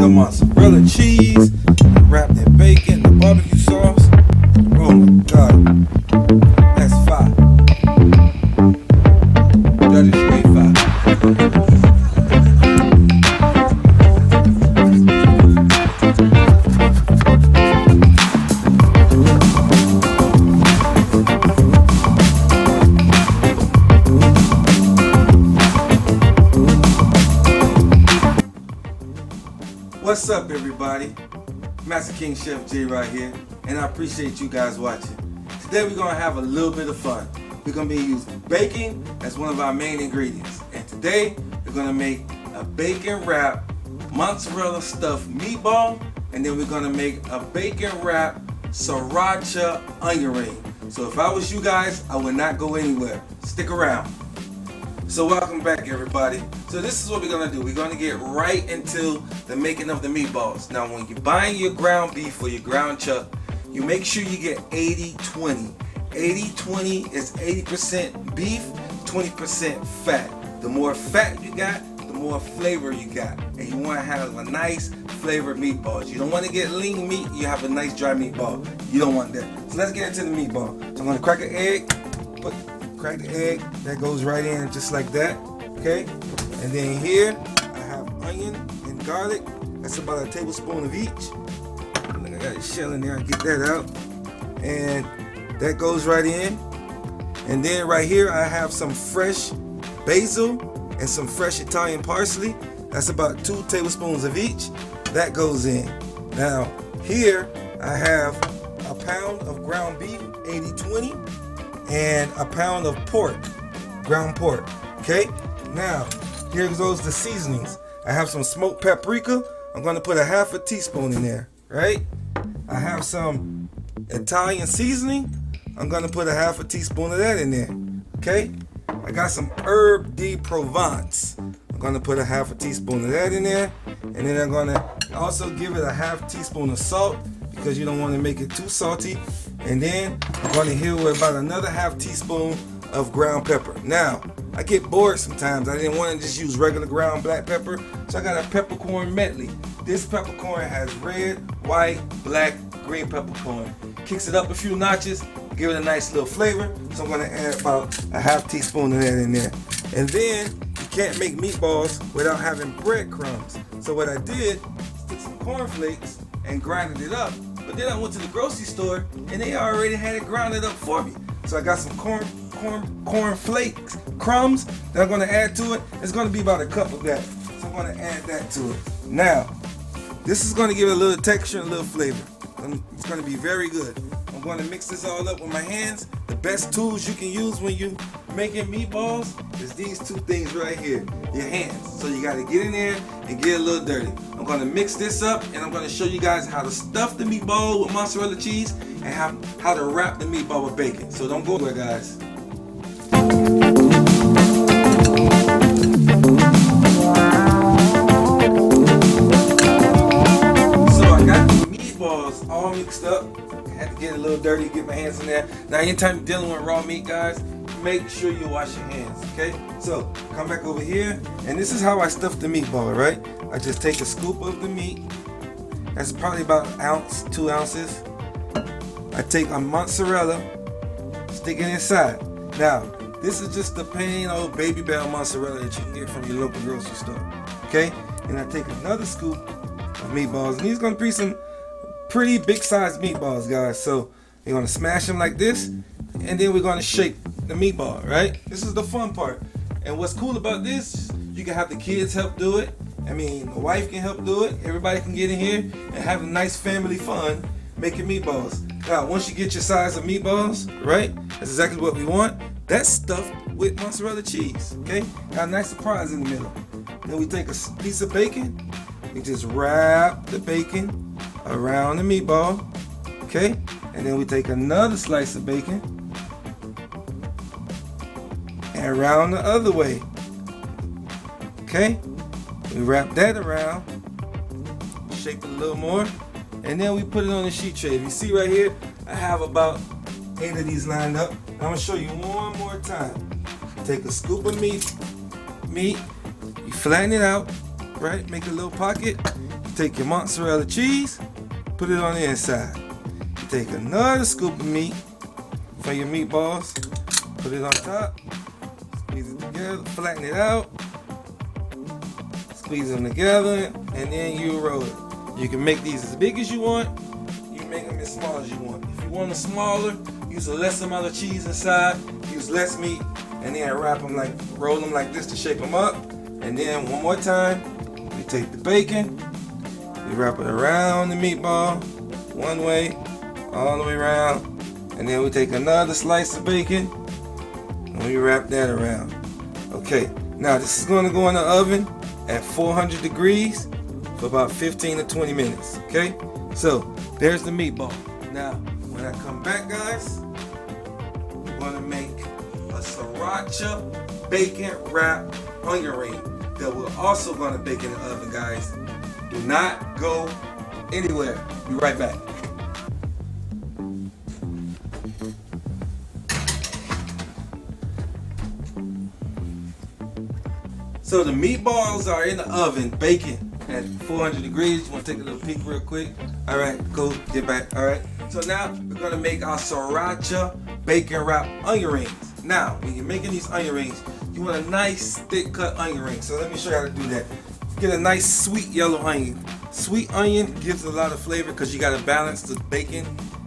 the mozzarella cheese, wrapped in bacon, the barbecue sauce. Oh my god, that's fire. That is great fire. What's up, everybody? Master King Chef J right here, and I appreciate you guys watching. Today we're gonna have a little bit of fun. We're gonna be using bacon as one of our main ingredients, and today we're gonna make a bacon wrap mozzarella stuffed meatball, and then we're gonna make a bacon wrap sriracha onion ring. So if I was you guys, I would not go anywhere. Stick around. So welcome back, everybody. So this is what we're gonna do. We're gonna get right into the making of the meatballs. Now when you're buying your ground beef or your ground chuck, you make sure you get 80-20. 80-20 is 80% beef, 20% fat. The more fat you got, the more flavor you got. And you wanna have a nice flavored meatballs. You don't wanna get lean meat, you have a nice dry meatball. You don't want that. So let's get into the meatball. So I'm gonna crack an egg, crack the egg, that goes right in just like that, okay? And then here, I have onion and garlic. That's about a tablespoon of each. I got a shell in there, I get that out. And that goes right in. And then right here, I have some fresh basil and some fresh Italian parsley. That's about 2 tablespoons of each. That goes in. Now, here, I have a pound of ground beef, 80-20. And a pound of pork, ground pork. Okay, now here goes the seasonings. I have some smoked paprika. I'm going to put a ½ teaspoon in there, right? I have some Italian seasoning. I'm going to put a ½ teaspoon of that in there. Okay, I got some herb de Provence. I'm going to put a ½ teaspoon of that in there, and then I'm going to also give it a ½ teaspoon of salt, because you don't want to make it too salty. And then I'm going to hit with about another ½ teaspoon of ground pepper. Now, I get bored sometimes. I didn't want to just use regular ground black pepper, so I got a peppercorn medley. This peppercorn has red, white, black, green peppercorn. Kicks it up a few notches, give it a nice little flavor. So I'm going to add about a ½ teaspoon of that in there. And then you can't make meatballs without having breadcrumbs. So what I did, took some cornflakes and grinded it up. But then I went to the grocery store and they already had it grounded up for me. So I got some corn flakes, crumbs that I'm gonna add to it. It's gonna be about a cup of that. So I'm gonna add that to it. Now, this is gonna give it a little texture and a little flavor. It's gonna be very good. I'm gonna mix this all up with my hands. The best tools you can use when you making meatballs is these two things right here, your hands. So you gotta get in there and get a little dirty. I'm gonna mix this up and I'm gonna show you guys how to stuff the meatball with mozzarella cheese and how to wrap the meatball with bacon. So don't go anywhere, guys. So I got the meatballs all mixed up. I had to get a little dirty, get my hands in there. Now anytime you're dealing with raw meat, guys, make sure you wash your hands, okay? So, come back over here, and this is how I stuff the meatball, right? I just take a scoop of the meat. That's probably about an ounce, 2 ounces. I take a mozzarella, stick it inside. Now, this is just the plain old Baby Bell mozzarella that you can get from your local grocery store, okay? And I take another scoop of meatballs, and these are gonna be some pretty big sized meatballs, guys. So, you're gonna smash them like this, and then we're gonna shake the meatball, right? This is the fun part. And what's cool about this, you can have the kids help do it. I mean, the wife can help do it. Everybody can get in here and have a nice family fun making meatballs. Now, once you get your size of meatballs, right? That's exactly what we want. That's stuffed with mozzarella cheese, okay? Got a nice surprise in the middle. Then we take a piece of bacon. We just wrap the bacon around the meatball, okay? And then we take another slice of bacon and around the other way, okay? We wrap that around, shape it a little more, and then we put it on the sheet tray. If you see right here, I have about 8 of these lined up. I'm gonna show you one more time. Take a scoop of meat, you flatten it out, right? Make a little pocket. You take your mozzarella cheese, put it on the inside. You take another scoop of meat for your meatballs, put it on top, squeeze it together, flatten it out, squeeze them together, and then you roll it. You can make these as big as you want, you make them as small as you want. If you want them smaller, use a less amount of cheese inside, use less meat, and then roll them like this to shape them up. And then one more time, you take the bacon, you wrap it around the meatball, one way, all the way around, and then we take another slice of bacon, and we wrap that around. Okay, now this is going to go in the oven at 400 degrees for about 15 to 20 minutes, okay? So, there's the meatball. Now, when I come back, guys, we're going to make a sriracha bacon wrapped onion ring that we're also going to bake in the oven, guys. Do not go anywhere. Be right back. So the meatballs are in the oven baking at 400 degrees. You want to take a little peek real quick? All right, go get back. All right. So now we're going to make our sriracha bacon wrapped onion rings. Now, when you're making these onion rings, you want a nice thick cut onion ring. So let me show you how to do that. Get a nice sweet yellow onion. Sweet onion gives a lot of flavor because you got to balance the bacon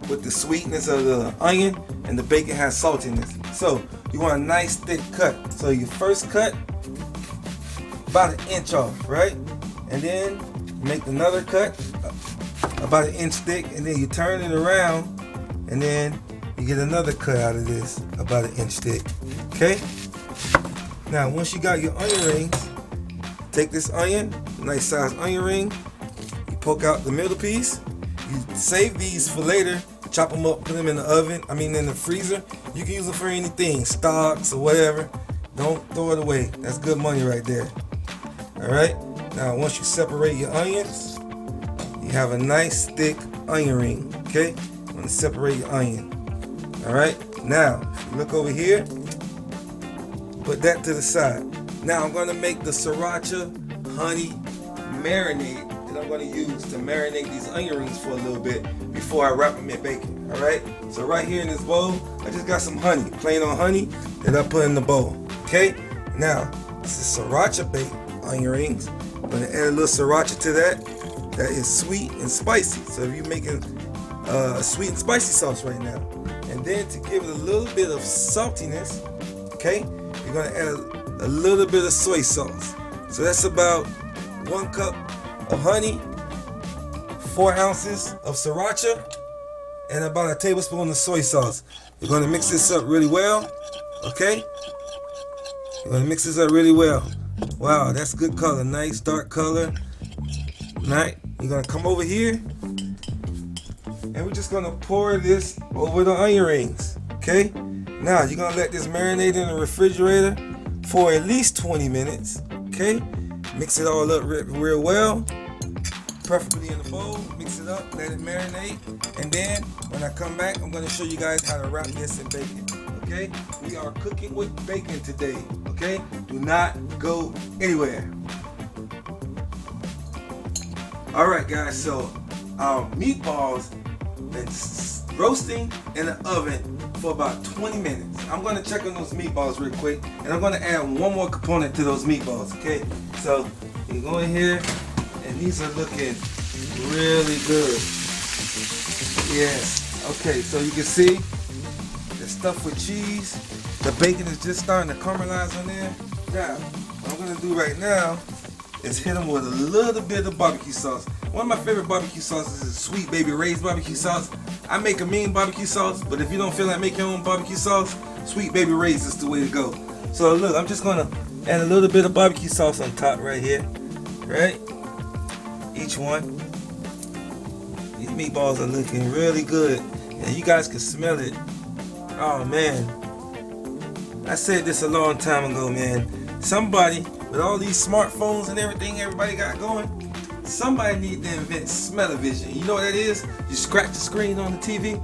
with the sweetness of the onion, and the bacon has saltiness. So you want a nice thick cut. So your first cut, about 1 inch off, right? And then make another cut about 1 inch thick, and then you turn it around, and then you get another cut out of this about 1 inch thick. Okay? Now once you got your onion rings, take this onion, nice size onion ring, you poke out the middle piece, you save these for later, chop them up, put them in the oven, in the freezer. You can use them for anything, stocks or whatever. Don't throw it away. That's good money right there. Alright, now once you separate your onions, you have a nice thick onion ring. Okay, you want to separate your onion. Alright, now if you look over here, put that to the side. Now I'm going to make the sriracha honey marinade that I'm going to use to marinate these onion rings for a little bit before I wrap them in bacon. Alright, so right here in this bowl, I just got some honey, plain on honey, that I put in the bowl. Okay, now this is sriracha baked onion rings. I'm going to add a little sriracha to that. That is sweet and spicy. So if you're making a sweet and spicy sauce right now, and then to give it a little bit of saltiness, okay, you're going to add a little bit of soy sauce. So that's about 1 cup of honey, 4 ounces of sriracha, and about a tablespoon of soy sauce. You're going to mix this up really well, okay? You're going to mix this up really well. Wow, that's good color, nice dark color. Right, you're gonna come over here, and we're just gonna pour this over the onion rings. Okay, now you're gonna let this marinate in the refrigerator for at least 20 minutes. Okay, mix it all up real well, preferably in the bowl. Mix it up, let it marinate, and then when I come back, I'm gonna show you guys how to wrap this in bacon. Okay, we are cooking with bacon today. Okay, do not go anywhere. Alright guys, so our meatballs been roasting in the oven for about 20 minutes. I'm going to check on those meatballs real quick, and I'm going to add one more component to those meatballs. Okay, so you go in here, and these are looking really good. Yes, okay, so you can see the stuff with cheese. The bacon is just starting to caramelize on there. Now, what I'm going to do right now is hit them with a little bit of barbecue sauce. One of my favorite barbecue sauces is Sweet Baby Ray's barbecue sauce. I make a mean barbecue sauce, but if you don't feel like making your own barbecue sauce, Sweet Baby Ray's is the way to go. So look, I'm just gonna add a little bit of barbecue sauce on top right here, right? Each one. These meatballs are looking really good, and you guys can smell it. Oh man, I said this a long time ago, man. Somebody with all these smartphones and everything everybody got going, somebody need to invent smell-o-vision. You know what that is? You scratch the screen on the TV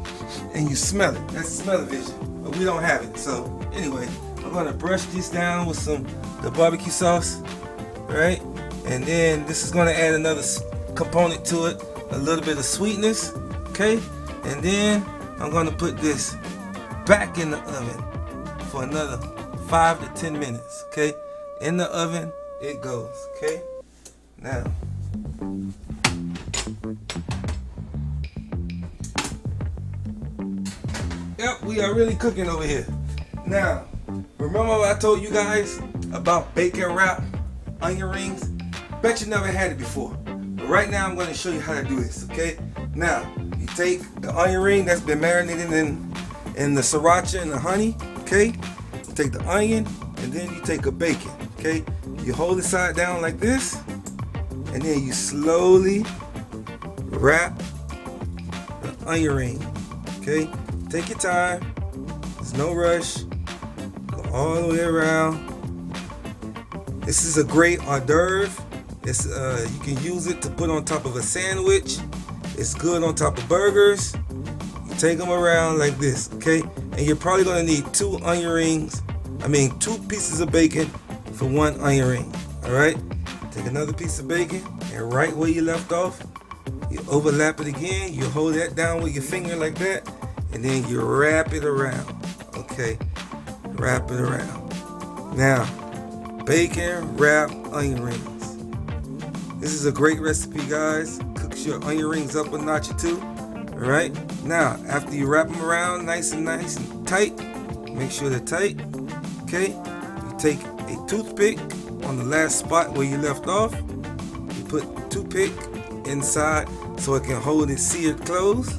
and you smell it. That's smell-o-vision. But we don't have it. So anyway, I'm gonna brush this down with the barbecue sauce. Right? And then this is going to add another component to it, a little bit of sweetness, okay? And then I'm going to put this back in the oven for another 5 to 10 minutes, okay? In the oven it goes, okay? Now, yep, we are really cooking over here. Now, remember what I told you guys about bacon wrap onion rings? Bet you never had it before. But right now I'm going to show you how to do this, okay? Now, you take the onion ring that's been marinated in the sriracha and the honey, okay? You take the onion and then you take a bacon, okay? You hold it side down like this and then you slowly wrap the onion ring, okay? Take your time. There's no rush. Go all the way around. This is a great hors d'oeuvre. It's you can use it to put on top of a sandwich. It's good on top of burgers. You take them around like this, okay? And you're probably gonna need 2 pieces of bacon for 1 onion ring. All right? Take another piece of bacon and right where you left off, you overlap it again. You hold that down with your finger like that, and then you wrap it around. Okay? Wrap it around. Now, bacon wrap onion rings. This is a great recipe, guys. Cooks your onion rings up a notch or 2. Alright? Now, after you wrap them around nice and tight, make sure they're tight. Okay? You take a toothpick on the last spot where you left off. You put toothpick inside so it can hold it sealed closed.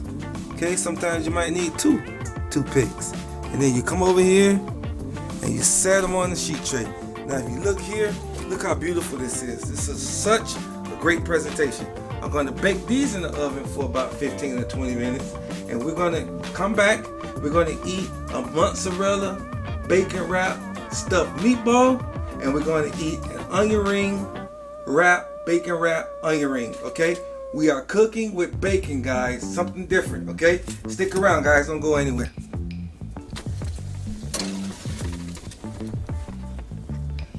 Okay? Sometimes you might need 2 toothpicks. And then you come over here and you set them on the sheet tray. Now, if you look here, look how beautiful this is. This is such a great presentation. I'm going to bake these in the oven for about 15 to 20 minutes. And we're going to come back. We're going to eat a mozzarella bacon wrap stuffed meatball. And we're going to eat an onion ring wrap, bacon wrap onion ring. Okay? We are cooking with bacon, guys. Something different. Okay? Stick around, guys. Don't go anywhere.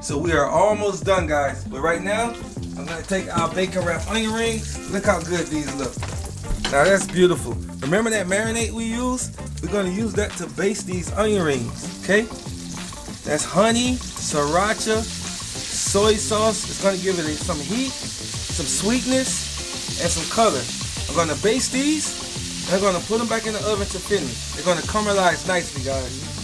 So we are almost done, guys. But right now, I'm going to take our bacon wrap onion rings. Look how good these look. Now that's beautiful. Remember that marinade we used? We're going to use that to baste these onion rings, okay? That's honey, sriracha, soy sauce. It's going to give it some heat, some sweetness, and some color. I'm going to baste these, and I'm going to put them back in the oven to finish. They're going to caramelize nicely, guys.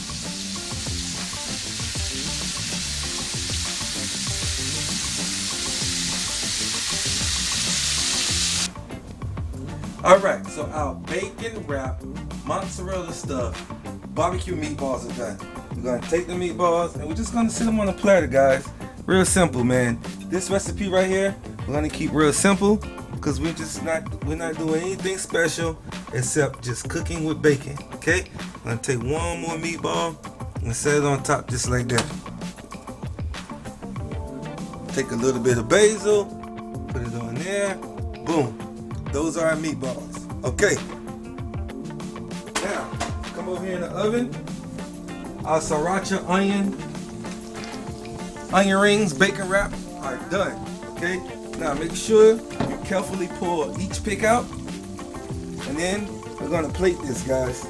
Alright, so our bacon wrap mozzarella stuffed barbecue meatballs are done. We're going to take the meatballs and we're just going to sit them on a platter, guys. Real simple, man. This recipe right here, we're going to keep real simple because we're not doing anything special except just cooking with bacon, okay? I'm going to take one more meatball and set it on top just like that. Take a little bit of basil, put it on there, boom. Those are our meatballs. Okay. Now, come over here in the oven. Our sriracha onion rings, bacon wrap are done. Okay. Now make sure you carefully pull each pick out. And then we're gonna plate this, guys.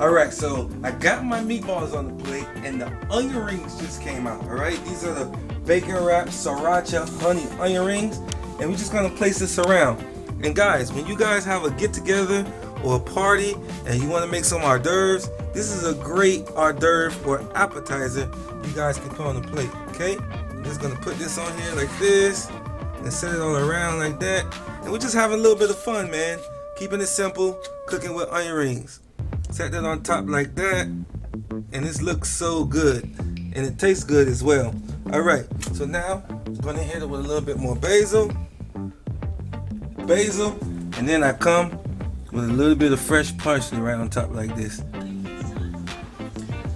Alright, so I got my meatballs on the plate and the onion rings just came out. Alright, these are the bacon wrap sriracha honey onion rings. And we're just gonna place this around. And guys, when you guys have a get together or a party and you want to make some hors d'oeuvres, this is a great hors d'oeuvre or appetizer you guys can put on the plate, okay? I'm just going to put this on here like this and set it all around like that. And we're just having a little bit of fun, man. Keeping it simple, cooking with onion rings. Set that on top like that. And this looks so good. And it tastes good as well. Alright, so now I'm going to hit it with a little bit more basil, and then I come with a little bit of fresh parsley right on top like this.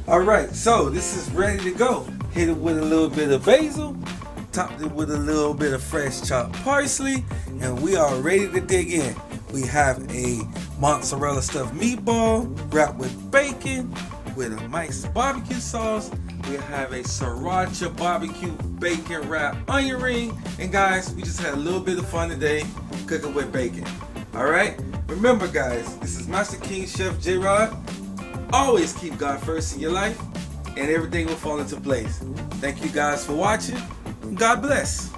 Alright, so this is ready to go. Hit it with a little bit of basil, topped it with a little bit of fresh chopped parsley, and we are ready to dig in. We have a mozzarella stuffed meatball wrapped with bacon with a nice barbecue sauce, We have a sriracha barbecue bacon wrap onion ring. And guys, we just had a little bit of fun today cooking with bacon. Alright? Remember guys, this is Master King Chef J-Rod. Always keep God first in your life and everything will fall into place. Thank you guys for watching. God bless.